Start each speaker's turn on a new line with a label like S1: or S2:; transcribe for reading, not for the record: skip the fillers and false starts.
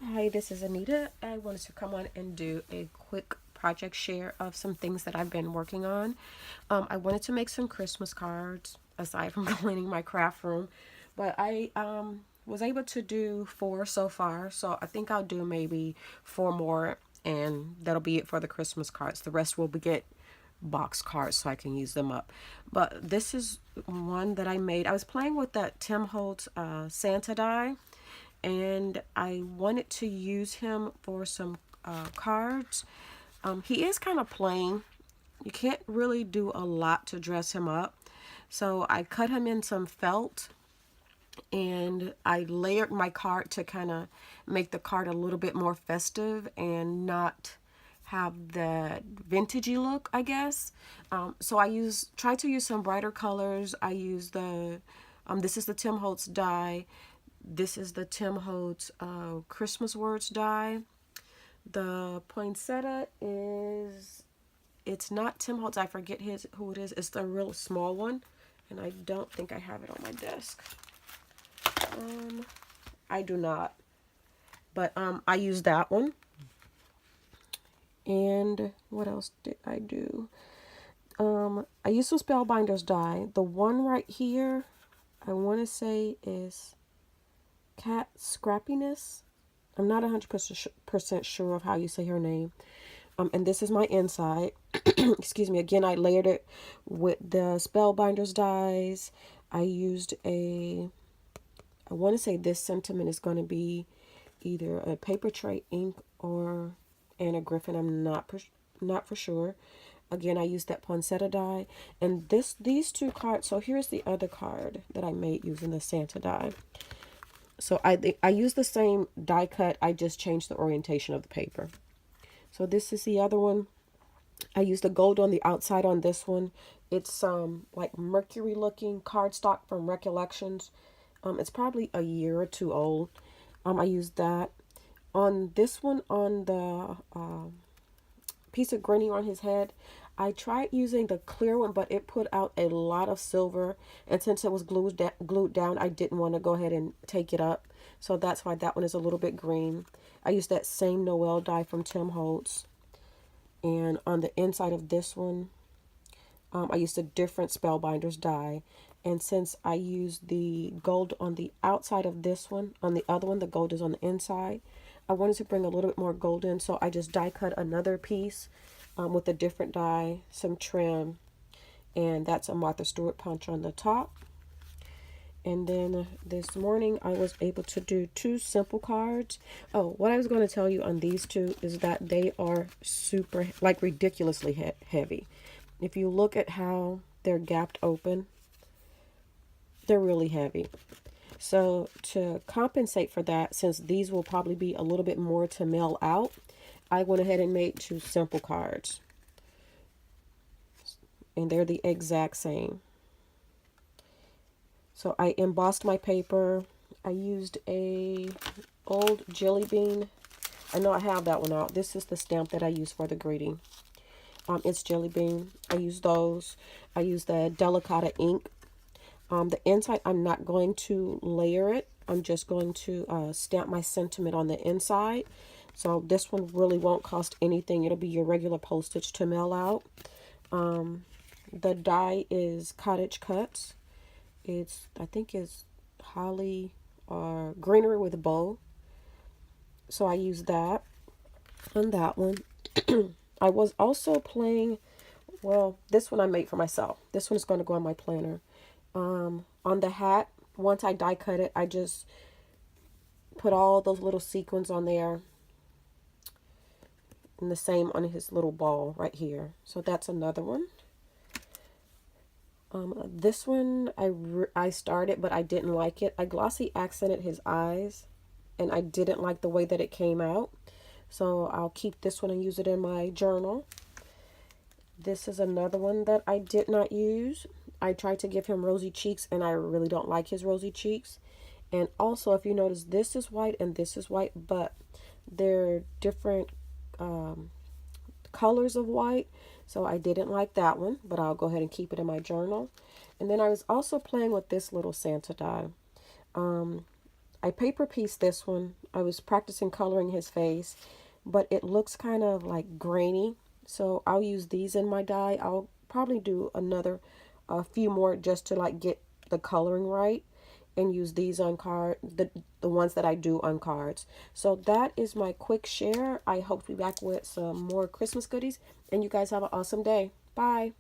S1: Hi, this is Anita. I wanted to come on and do a quick project share of some things that I've been working on. I wanted to make some Christmas cards aside from cleaning my craft room, but I was able to do four so far, so I think I'll do maybe four more, and that'll be it for the Christmas cards. The rest will be get box cards so I can use them up. But this is one that I made. I was playing with that Tim Holtz Santa die, and I wanted to use him for some cards. He is kind of plain. You can't really do a lot to dress him up. So I cut him in some felt and I layered my card to kind of make the card a little bit more festive and not have that vintagey look, I guess. So I try to use some brighter colors. I use this is the Tim Holtz die. This is the Tim Holtz Christmas words die. The poinsettia is, it's not Tim Holtz. I forget who it is. It's the real small one, and I don't think I have it on my desk. I do not, but I use that one. And what else did I do? I used some Spellbinders die. The one right here, I want to say is Cat Scrappiness. I'm not 100% sure of how you say her name. And this is my inside. Excuse me. Again, I layered it with the Spellbinders dies. I used I want to say this sentiment is going to be either a paper tray ink or Anna Griffin. I'm not for sure. Again, I used that poinsettia die. And these two cards. So here's the other card that I made using the Santa die. So I use the same die cut. I just changed the orientation of the paper. So this is the other one. I used the gold on the outside on this one. It's like mercury looking cardstock from Recollections. It's probably a year or two old. I used that. On this one, on the piece of granny on his head, I tried using the clear one, but it put out a lot of silver. And since it was glued down, I didn't want to go ahead and take it up. So that's why that one is a little bit green. I used that same Noel die from Tim Holtz. And on the inside of this one, I used a different Spellbinders die. And since I used the gold on the outside of this one, on the other one, the gold is on the inside. I wanted to bring a little bit more gold in, so I just die cut another piece with a different die, some trim, and that's a Martha Stewart punch on the top. And then this morning I was able to do two simple cards. Oh, what I was going to tell you on these two is that they are super, like ridiculously heavy. If you look at how they're gapped open, they're really heavy. So to compensate for that, since these will probably be a little bit more to mail out, I went ahead and made two simple cards. And they're the exact same. So I embossed my paper. I used a old jelly bean. I know I have that one out. This is the stamp that I use for the greeting. It's jelly bean. I use those. I use the Delicata ink. The inside, I'm not going to layer it. I'm just going to stamp my sentiment on the inside. So this one really won't cost anything. It'll be your regular postage to mail out. The die is Cottage Cuts. I think it's holly or greenery with a bow. So I use that on that one. I was also playing, well, this one I made for myself. This one is going to go on my planner. On the hat, once I die cut it, I just put all those little sequins on there. And the same on his little ball right here. So that's another one. This one I started, but I didn't like it. I glossy accented his eyes, and I didn't like the way that it came out. So I'll keep this one and use it in my journal. This is another one that I did not use. I tried to give him rosy cheeks, and I really don't like his rosy cheeks. And also, if you notice, this is white and this is white, but they're different colors of white. So I didn't like that one, but I'll go ahead and keep it in my journal. And then I was also playing with this little Santa die. I paper pieced this one. I was practicing coloring his face, but it looks kind of like grainy. So I'll use these in my die. I'll probably do a few more just to like get the coloring right and use these on the ones that I do on cards. So that is my quick share. I hope to be back with some more Christmas goodies, and you guys have an awesome day. Bye.